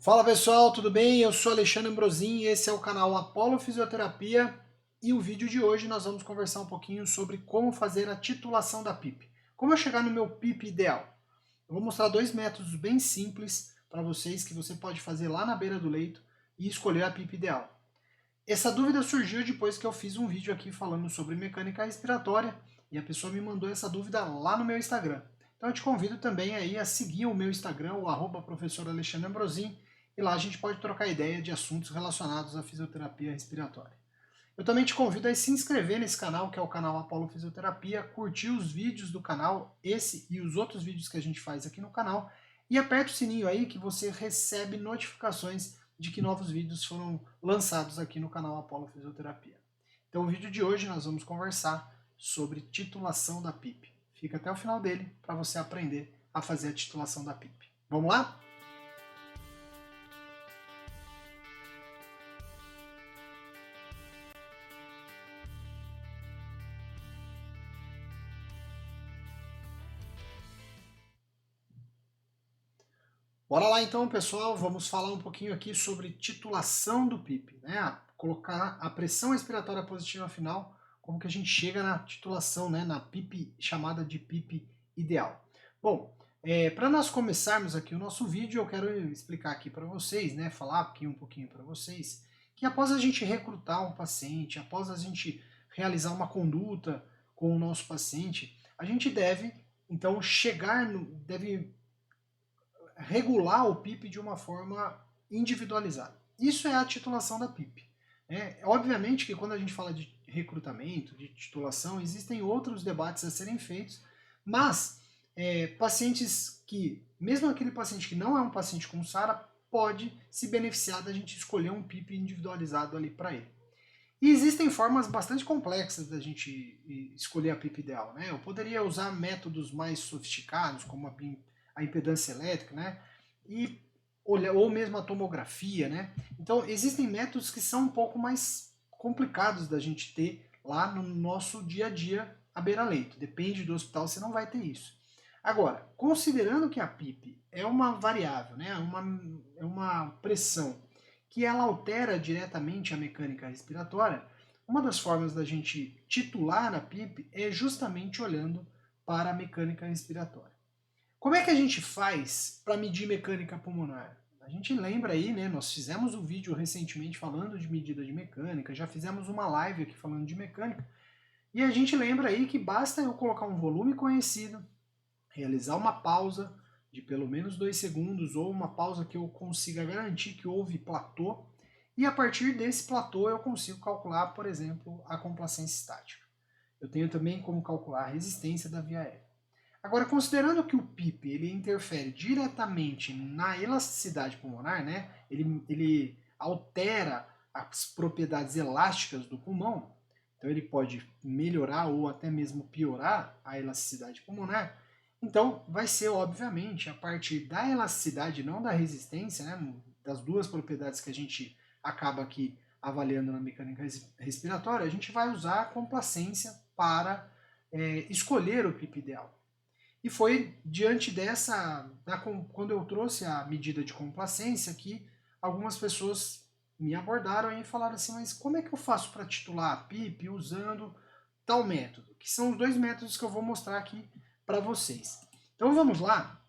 Fala pessoal, tudo bem? Eu sou Alexandre Ambrosin e esse é o canal Apollo Fisioterapia e o vídeo de hoje nós vamos conversar um pouquinho sobre como fazer a titulação da PIP. Como eu chegar no meu PIP ideal? Eu vou mostrar dois métodos bem simples para vocês que você pode fazer lá na beira do leito e escolher a PIP ideal. Essa dúvida surgiu depois que eu fiz um vídeo aqui falando sobre mecânica respiratória e a pessoa me mandou essa dúvida lá no meu Instagram. Então eu te convido também aí a seguir o meu Instagram, o @professor Alexandre Ambrosin, e lá a gente pode trocar ideia de assuntos relacionados à fisioterapia respiratória. Eu também te convido a se inscrever nesse canal, que é o canal Apollo Fisioterapia, curtir os vídeos do canal, esse e os outros vídeos que a gente faz aqui no canal, e aperta o sininho aí que você recebe notificações de que novos vídeos foram lançados aqui no canal Apollo Fisioterapia. Então, no vídeo de hoje nós vamos conversar sobre titulação da PIP. Fica até o final dele para você aprender a fazer a titulação da PIP. Vamos lá? Bora lá então, pessoal, vamos falar um pouquinho aqui sobre titulação do PIP, né? Colocar a pressão respiratória positiva final, como que a gente chega na titulação, né? Na PIP chamada de PIP ideal. Bom, para nós começarmos aqui o nosso vídeo, eu quero explicar aqui para vocês, né? Falar aqui um pouquinho para vocês, que após a gente recrutar um paciente, após a gente realizar uma conduta com o nosso paciente, a gente deve então deve regular o PIP de uma forma individualizada. Isso é a titulação da PIP. Obviamente que quando a gente fala de recrutamento, de titulação, existem outros debates a serem feitos, mas pacientes que, mesmo aquele paciente que não é um paciente com SARA, pode se beneficiar da gente escolher um PIP individualizado ali para ele. E existem formas bastante complexas da gente escolher a PIP ideal, né? Eu poderia usar métodos mais sofisticados, como a impedância elétrica, né? E, ou mesmo a tomografia, né? Então, existem métodos que são um pouco mais complicados da gente ter lá no nosso dia a dia à beira-leito. Depende do hospital, você não vai ter isso. Agora, considerando que a PIP é uma variável, né? É uma pressão que ela altera diretamente a mecânica respiratória, uma das formas da gente titular a PIP é justamente olhando para a mecânica respiratória. Como é que a gente faz para medir mecânica pulmonar? A gente lembra aí, né? Nós fizemos um vídeo recentemente falando de medida de mecânica, já fizemos uma live aqui falando de mecânica, e a gente lembra aí que basta eu colocar um volume conhecido, realizar uma pausa de pelo menos 2 segundos ou uma pausa que eu consiga garantir que houve platô, e a partir desse platô eu consigo calcular, por exemplo, a complacência estática. Eu tenho também como calcular a resistência da via aérea. Agora, considerando que o PIP ele interfere diretamente na elasticidade pulmonar, né? Ele altera as propriedades elásticas do pulmão, então ele pode melhorar ou até mesmo piorar a elasticidade pulmonar. Então, vai ser, obviamente, a partir da elasticidade, não da resistência, né, das duas propriedades que a gente acaba aqui avaliando na mecânica respiratória, a gente vai usar a complacência para escolher o PIP ideal. E foi diante quando eu trouxe a medida de complacência, que algumas pessoas me abordaram e falaram assim, mas como é que eu faço para titular a PIP usando tal método? Que são os dois métodos que eu vou mostrar aqui para vocês. Então vamos lá.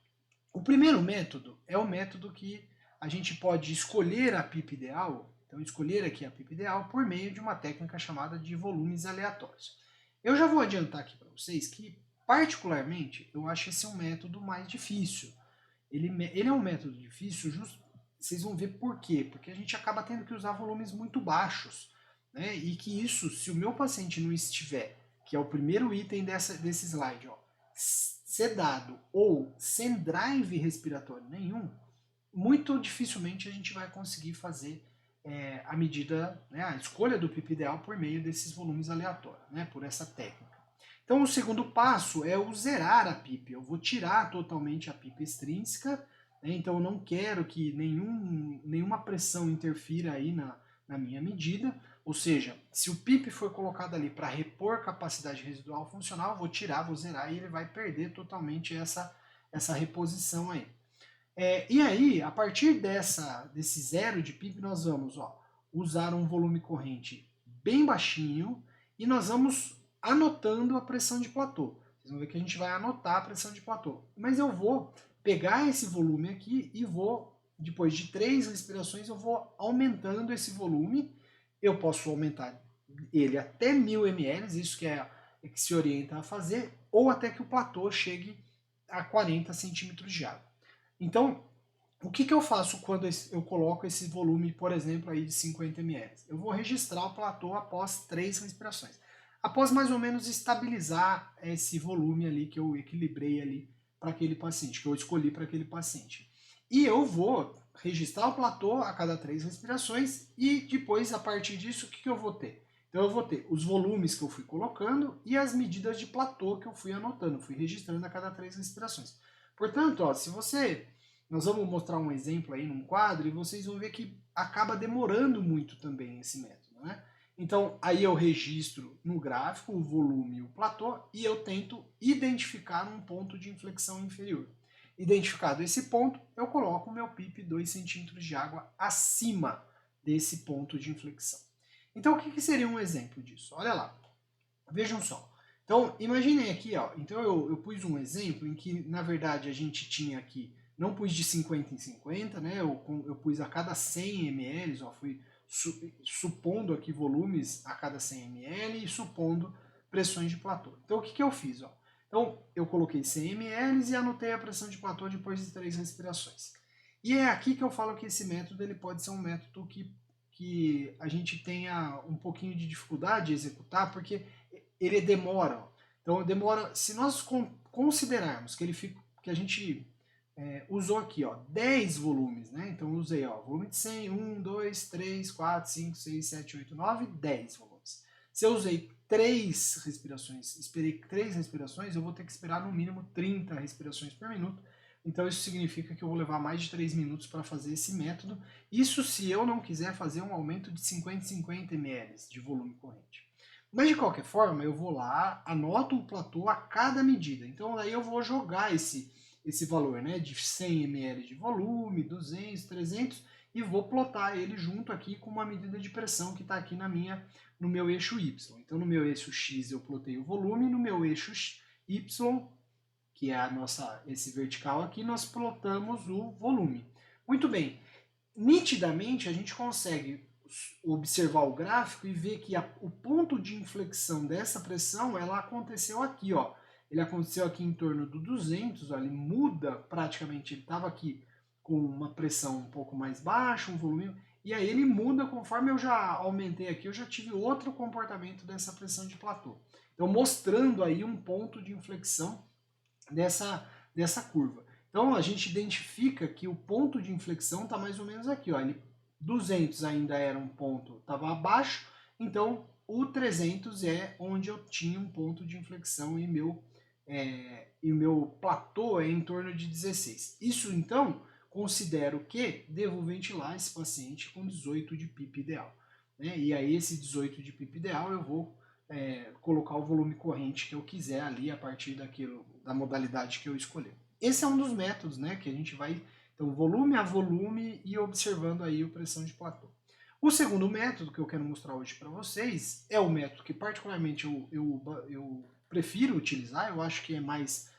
O primeiro método é o método que a gente pode escolher a PIP ideal, então escolher aqui a PIP ideal por meio de uma técnica chamada de volumes aleatórios. Eu já vou adiantar aqui para vocês que, particularmente, eu acho esse um método mais difícil. Ele é um método difícil, vocês vão ver por quê. Porque a gente acaba tendo que usar volumes muito baixos, né? E que isso, se o meu paciente não estiver, que é o primeiro item desse slide, ó, sedado ou sem drive respiratório nenhum, muito dificilmente a gente vai conseguir fazer a medida, né, a escolha do PIP ideal por meio desses volumes aleatórios, né, por essa técnica. Então o segundo passo é o zerar a PIP. Eu vou tirar totalmente a PIP extrínseca, né, então eu não quero que nenhuma pressão interfira aí na minha medida. Ou seja, se o PIP foi colocado ali para repor capacidade residual funcional, eu vou tirar, vou zerar e ele vai perder totalmente essa reposição aí. E aí, a partir desse zero de PIP, nós vamos usar um volume corrente bem baixinho e nós vamos anotando a pressão de platô. Vocês vão ver que a gente vai anotar a pressão de platô. Mas eu vou pegar esse volume aqui e vou, depois de 3 respirações, eu vou aumentando esse volume. Eu posso aumentar ele até 1000 ml, isso que se orienta a fazer, ou até que o platô chegue a 40 centímetros de água. Então, o que eu faço quando eu coloco esse volume, por exemplo, aí de 50 ml? Eu vou registrar o platô após 3 respirações. Após mais ou menos estabilizar esse volume ali que eu equilibrei ali para aquele paciente, que eu escolhi para aquele paciente. E eu vou registrar o platô a cada 3 respirações e depois, a partir disso, o que eu vou ter? Então eu vou ter os volumes que eu fui colocando e as medidas de platô que eu fui anotando, fui registrando a cada 3 respirações. Portanto, se você... Nós vamos mostrar um exemplo aí num quadro e vocês vão ver que acaba demorando muito também esse método, né? Então, aí eu registro no gráfico o volume e o platô e eu tento identificar um ponto de inflexão inferior. Identificado esse ponto, eu coloco o meu PIP 2 centímetros de água acima desse ponto de inflexão. Então, o que seria um exemplo disso? Olha lá, vejam só. Então, imaginem aqui, então eu pus um exemplo em que, na verdade, a gente tinha aqui, não pus de 50 em 50, né? Eu pus a cada 100 ml, fui supondo aqui volumes a cada 100 ml e supondo pressões de platô. Então, o que eu fiz? Então, eu coloquei 100 ml e anotei a pressão de platô depois de 3 respirações. E é aqui que eu falo que esse método ele pode ser um método que a gente tenha um pouquinho de dificuldade de executar, porque ele demora. Então, demora. Se nós considerarmos que ele fica, que a gente usou aqui 10 volumes, né? Então, eu usei volume de 100, 1, 2, 3, 4, 5, 6, 7, 8, 9, 10 volumes. Se eu usei 3 respirações, esperei 3 respirações, eu vou ter que esperar no mínimo 30 respirações por minuto. Então isso significa que eu vou levar mais de 3 minutos para fazer esse método. Isso se eu não quiser fazer um aumento de 50 50 ml de volume corrente. Mas de qualquer forma, eu vou lá, anoto o platô a cada medida. Então aí eu vou jogar esse valor, né, de 100 ml de volume, 200, 300, e vou plotar ele junto aqui com uma medida de pressão que está aqui no meu eixo Y. Então no meu eixo X eu plotei o volume, no meu eixo Y, que é esse vertical aqui, nós plotamos o volume. Muito bem, nitidamente a gente consegue observar o gráfico e ver que o ponto de inflexão dessa pressão, ela aconteceu aqui, Ele aconteceu aqui em torno do 200, ele muda praticamente, ele estava aqui com uma pressão um pouco mais baixa, um volume, e aí ele muda conforme eu já aumentei aqui, eu já tive outro comportamento dessa pressão de platô. Então, mostrando aí um ponto de inflexão dessa curva. Então, a gente identifica que o ponto de inflexão está mais ou menos aqui, Ele 200 ainda era um ponto, estava abaixo, então o 300 é onde eu tinha um ponto de inflexão e meu platô é em torno de 16. Isso, então, considero que devo ventilar esse paciente com 18 de PIP ideal. Né? E aí, esse 18 de PIP ideal, eu vou colocar o volume corrente que eu quiser ali a partir da modalidade que eu escolher. Esse é um dos métodos, né, que a gente vai, então, volume a volume e observando aí a pressão de platô. O segundo método que eu quero mostrar hoje para vocês é o método que particularmente eu prefiro utilizar, eu acho que é mais,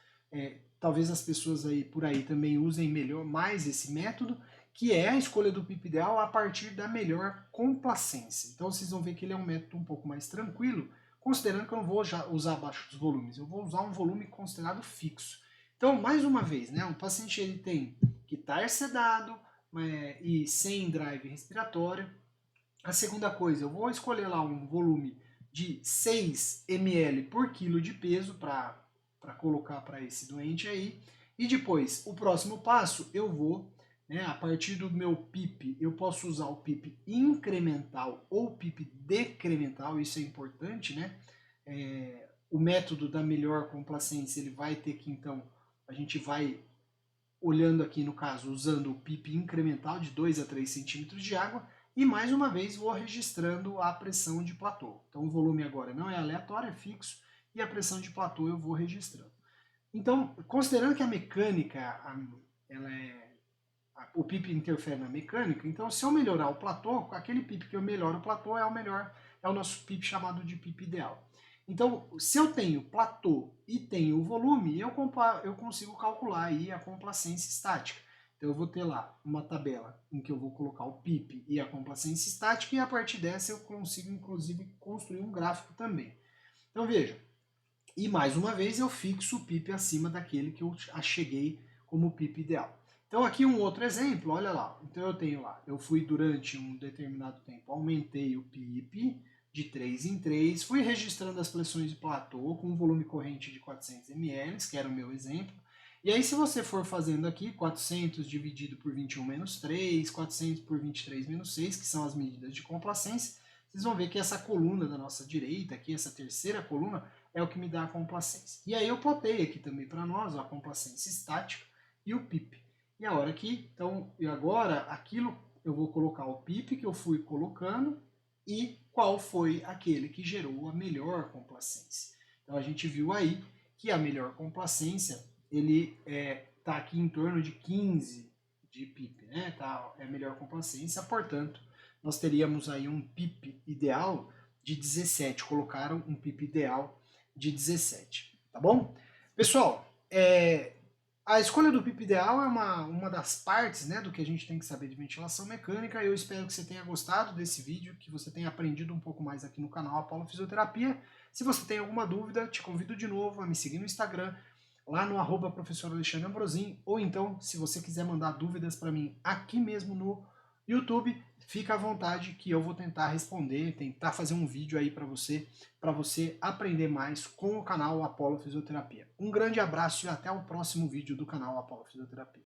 talvez as pessoas aí por aí também usem mais esse método, que é a escolha do PIP ideal a partir da melhor complacência. Então vocês vão ver que ele é um método um pouco mais tranquilo, considerando que eu não vou usar abaixo dos volumes, eu vou usar um volume considerado fixo. Então, mais uma vez, né, um paciente ele tem que estar sedado e sem drive respiratório. A segunda coisa, eu vou escolher lá um volume de 6 ml por quilo de peso para colocar para esse doente aí. E depois, o próximo passo, eu vou, a partir do meu PIP, eu posso usar o PIP incremental ou PIP decremental, isso é importante, né? O método da melhor complacência, ele vai ter que, então, a gente vai olhando aqui no caso, usando o PIP incremental de 2 a 3 centímetros de água, e mais uma vez vou registrando a pressão de platô. Então o volume agora não é aleatório, é fixo, e a pressão de platô eu vou registrando. Então, considerando que a mecânica ela é o PIP interfere na mecânica, então se eu melhorar o platô, aquele PIP que eu melhoro o platô é o melhor, é o nosso PIP chamado de PIP ideal. Então, se eu tenho platô e tenho volume, eu consigo calcular aí a complacência estática. Então eu vou ter lá uma tabela em que eu vou colocar o PIP e a complacência estática, e a partir dessa eu consigo inclusive construir um gráfico também. Então veja, e mais uma vez eu fixo o PIP acima daquele que eu cheguei como PIP ideal. Então aqui um outro exemplo, olha lá. Então eu tenho lá, eu fui durante um determinado tempo, aumentei o PIP de 3 em 3, fui registrando as pressões de platô com um volume corrente de 400 ml, que era o meu exemplo. E aí se você for fazendo aqui, 400 dividido por 21 menos 3, 400 por 23 menos 6, que são as medidas de complacência, vocês vão ver que essa coluna da nossa direita, aqui, essa terceira coluna, é o que me dá a complacência. E aí eu plotei aqui também para nós a complacência estática e o PIP. E a hora que, então, e agora aquilo eu vou colocar o PIP que eu fui colocando e qual foi aquele que gerou a melhor complacência. Então a gente viu aí que a melhor complacência, ele tá aqui em torno de 15 de PIP, né? Tá, é a melhor complacência, portanto, nós teríamos aí um PIP ideal de 17, colocaram um PIP ideal de 17, tá bom? Pessoal, a escolha do PIP ideal é uma das partes, né, do que a gente tem que saber de ventilação mecânica. Eu espero que você tenha gostado desse vídeo, que você tenha aprendido um pouco mais aqui no canal Apollo Fisioterapia. Se você tem alguma dúvida, te convido de novo a me seguir no Instagram, lá no @professor Alexandre Ambrosim, ou então, se você quiser mandar dúvidas para mim aqui mesmo no YouTube, fica à vontade que eu vou tentar responder, tentar fazer um vídeo aí para você aprender mais com o canal Apollo Fisioterapia. Um grande abraço e até o próximo vídeo do canal Apollo Fisioterapia.